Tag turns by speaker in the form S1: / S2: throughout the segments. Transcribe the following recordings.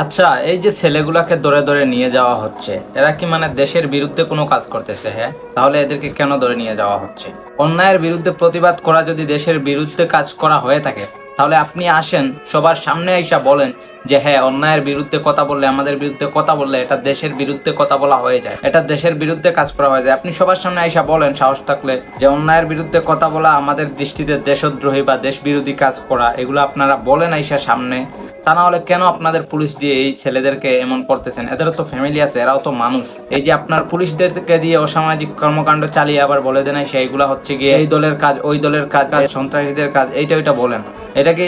S1: আচ্ছা, এই যে ছেলেগুলাকে ধরে ধরে নিয়ে যাওয়া হচ্ছে, এরা কি মানে দেশের বিরুদ্ধে কোনো কাজ করতেছে? হ্যাঁ, তাহলে এদেরকে কেন ধরে নিয়ে যাওয়া হচ্ছে? অন্যায়ের বিরুদ্ধে প্রতিবাদ করা যদি দেশের বিরুদ্ধে কাজ করা হয়ে থাকে, তাহলে আপনি আসেন সবার সামনে আইসা বলেন যে হ্যাঁ, অন্যায়ের বিরুদ্ধে কথা বললে, আমাদের বিরুদ্ধে কথা বললে এটা দেশের বিরুদ্ধে কথা বলা হয়ে যায়, এটা দেশের বিরুদ্ধে কাজ করা হয়ে যায়। আপনি সবার সামনে আইসা বলেন সাহস থাকলে যে অন্যায়ের বিরুদ্ধে কথা বলা আমাদের দৃষ্টিতে দেশদ্রোহী বা দেশ বিরোধী কাজ করা, এগুলো আপনারা বলেন আইসা সামনে। তা না হলে কেন আপনাদের পুলিশ দিয়ে এই ছেলেদেরকে এমন করতেছেন? এদেরও তো ফ্যামিলি আছে, এরাও তো মানুষ। এই যে আপনার পুলিশদেরকে দিয়ে অসামাজিক কর্মকাণ্ড চালিয়ে আবার বলে দেন সেইগুলা হচ্ছে গিয়ে এই দলের কাজ, ওই দলের কাজ, সন্ত্রাসীদের কাজ, এইটা ওইটা বলেন। এটা কি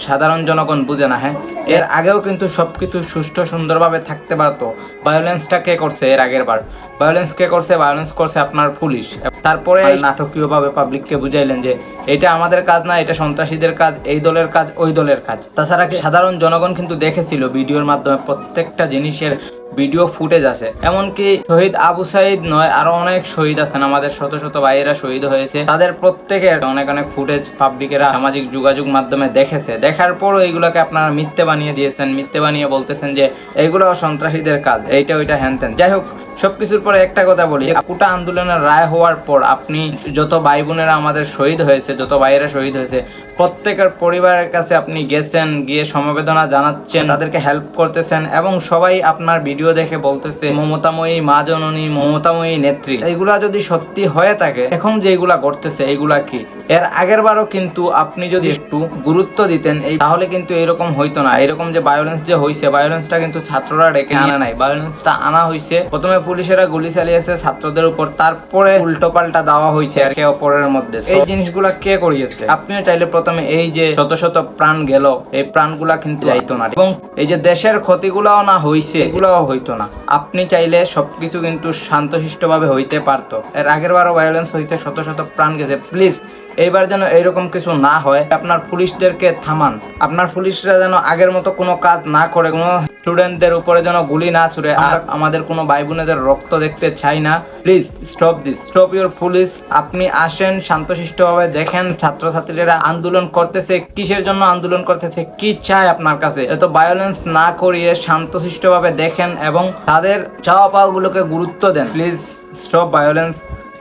S1: সাধারণ জনগণ বুঝে না? হ্যাঁ, এর আগেও কিন্তু সবকিছু সুষ্ঠু সুন্দরভাবে থাকতে পারতো। ভায়োলেন্সটা কে করছে? এর আগের বার ভায়োলেন্স কে করছে? ভায়োলেন্স করছে আপনার পুলিশ। তারপরে নাটকীয়ভাবে পাবলিককে বুঝাইলেন যে এটা আমাদের কাজ না, এটা সন্ত্রাসীদের কাজ, এই দলের কাজ, ওই দলের কাজ। তাছাড়া কি সাধারণ জনগণ কিন্তু দেখেছিল ভিডিওর মাধ্যমে, প্রত্যেকটা জিনিসের ভিডিও ফুটেজ আছে। এমনকি শহীদ আবু সাইদ নয়, আরো অনেক শহীদ আছেন, আমাদের শত শত ভাইয়েরা শহীদ হয়েছে, তাদের প্রত্যেকের অনেক অনেক ফুটেজ পাবলিকেরা সামাজিক যোগাযোগ মাধ্যমে দেখেছে। দেখার পরও এইগুলোকে আপনারা মিথ্যে বানিয়ে দিয়েছেন, মিথ্যে বানিয়ে বলতেছেন যে এইগুলো সন্ত্রাসীদের কাজ, এইটা ওইটা হ্যানত্যান। যাই হোক, সবকিছুর পরে একটা কথা বলি, কোটা আন্দোলনের রায় হওয়ার পর আপনি যত ভাই বোনেরা আমাদের শহীদ হয়েছে, যত ভাইয়েরা শহীদ হয়েছে, প্রত্যেকের পরিবারের কাছে আপনি গেছেন, গিয়ে সমবেদনা জানাচ্ছেন, তাদেরকে হেল্প করতেছেন, এবং সবাই আপনার ভিডিও দেখে বলতেছে মমতাময়ী মা জননী, মমতাময়ী নেত্রী। এইগুলা যদি সত্যি হয়ে থাকে, এখন যেগুলা ঘটতেছে এইগুলা কি? এর আগের বারও কিন্তু আপনি যদি একটু গুরুত্ব দিতেন তাহলে কিন্তু এরকম হইতো না। এরকম যে ভায়োলেন্স যে হয়েছে, ভায়োলেন্সটা কিন্তু ছাত্ররা ডেকে আনা নাই, ভায়োলেন্সটা আনা হয়েছে প্রথমে পুলিশেরা গুলি চালিয়েছে ছাত্রদের উপর, তারপরে উল্টো পাল্টা দেওয়া হয়েছে একে অপরের মধ্যে। এই জিনিসগুলা কে করিয়েছে? আপনিও চাইলে প্রথমে এই যে শত শত প্রাণ গেল, এই প্রাণগুলা কিন্তু যাইতো না, এবং এই যে দেশের ক্ষতিগুলাও না হইছে, এগুলাও হইতো না। আপনি চাইলে সবকিছু কিন্তু শান্তশিষ্ট ভাবে হইতে পারতো। এর আগের বারও ভায়োলেন্স হয়েছে, শত শত প্রাণ গেছে। প্লিজ এইবার যেন এরকম কিছু না হয়। আপনার পুলিশদেরকে থামান, আপনার পুলিশরা যেন আগের মতো কোনো কাজ না করে, কোনো স্টুডেন্টদের উপরে যেন গুলি না ছুড়ে। আর আমাদের কোনো ভাই বোনেদের রক্ত দেখতে চাই না। Please stop this, stop your police. আপনি আসেন, শান্তশিষ্টভাবে দেখেন ছাত্রছাত্রীরা আন্দোলন করতেছে, কিসের জন্য আন্দোলন করতেছে, কি চায় আপনার কাছে। এত ভায়োলেন্স না করিয়ে শান্তশিষ্টভাবে দেখেন এবং তাদের চাওয়া পাওয়াগুলোকে গুরুত্ব দেন। Please stop violence.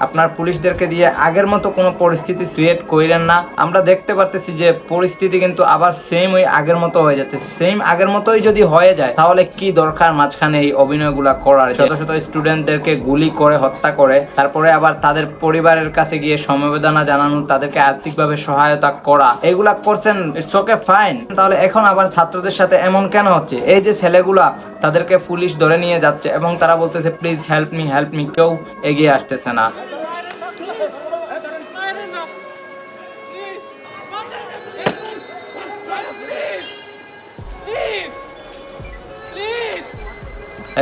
S1: আপনার পুলিশদেরকে দিয়ে আগের মতো কোনো পরিস্থিতি ক্রিয়েট করেন না। আমরা দেখতে পারতেছি যে পরিস্থিতি কিন্তু আবার সেম ওই আগের মতো হয়ে যাচ্ছে। সেম আগের মতোই যদি হয়ে যায়, তাহলে কি দরকার মাঝখানে এই অভিনয়গুলা করার? শত শত স্টুডেন্টদেরকে গুলি করে হত্যা করে তারপরে আবার তাদের পরিবারের কাছে গিয়ে সমবেদনা জানানো, তাদেরকে আর্থিকভাবে সহায়তা করা, এগুলা করছেন, ইটস ওকে ফাইন। তাহলে এখন আবার ছাত্রদের সাথে এমন কেন হচ্ছে? এই যে ছেলেগুলা, তাদেরকে পুলিশ ধরে নিয়ে যাচ্ছে এবং তারা বলতেছে please help me, help me. কেউ এগিয়ে আসতেছে না।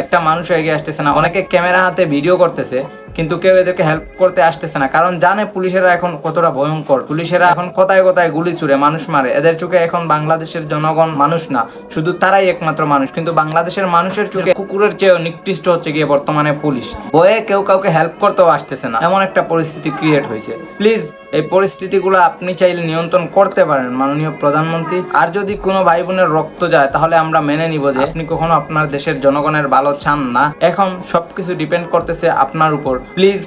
S1: একটা মানুষ এগিয়ে আসতেছে না। অনেকে ক্যামেরা হাতে ভিডিও করতেছে, কিন্তু কেউ এদেরকে হেল্প করতে আসতেছে না, কারণ জানে পুলিশেরা এখন কতটা ভয়ঙ্কর। পুলিশেরা এখন কোথায় কোথায় গুলি ছুড়ে মানুষ মারে। এদের চোখে এখন বাংলাদেশের জনগণ মানুষ না, শুধু তারাই একমাত্র মানুষ। কিন্তু বাংলাদেশের মানুষের চোখে কুকুরের চেয়েও নিকৃষ্ট হচ্ছে গিয়ে বর্তমানে পুলিশ। ভয়ে কেউ কাউকে হেল্প করতেও আসতেছে না, এমন একটা পরিস্থিতি ক্রিয়েট হয়েছে। প্লিজ এই পরিস্থিতিগুলো আপনি চাইলে নিয়ন্ত্রণ করতে পারেন মাননীয় প্রধানমন্ত্রী। আর যদি কোনো ভাই বোনের রক্ত যায়, তাহলে আমরা মেনে নিব যে আপনি কখনো আপনার দেশের জনগণের ভালো চান না। এখন সবকিছু ডিপেন্ড করতেছে আপনার উপর। প্লিজ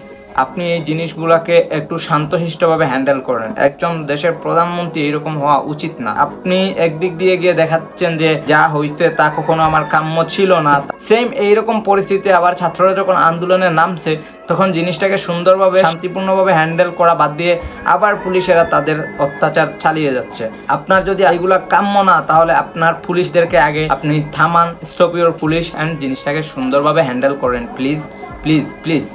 S1: আপনি এই জিনিসগুলোকে একটু শান্তশিষ্টভাবে হ্যান্ডেল করেন। একজন দেশের প্রধানমন্ত্রী এরকম হওয়া উচিত না। আপনি একদিক দিয়ে গিয়ে দেখাচ্ছেন যে যা হয়েছে তা কখনো আমার কাম্য ছিল না। সেম এইরকম পরিস্থিতি আবার ছাত্ররা যখন আন্দোলনে নামছে, তখন জিনিসটাকে সুন্দরভাবে শান্তিপূর্ণভাবে হ্যান্ডেল করা বাদ দিয়ে আবার পুলিশেরা তাদের অত্যাচার চালিয়ে যাচ্ছে। আপনার যদি এইগুলা কাম্য না, তাহলে আপনার পুলিশদেরকে আগে আপনি থামান, স্টপ ইউর পুলিশ, অ্যান্ড জিনিসটাকে সুন্দরভাবে হ্যান্ডেল করেন। Please please please.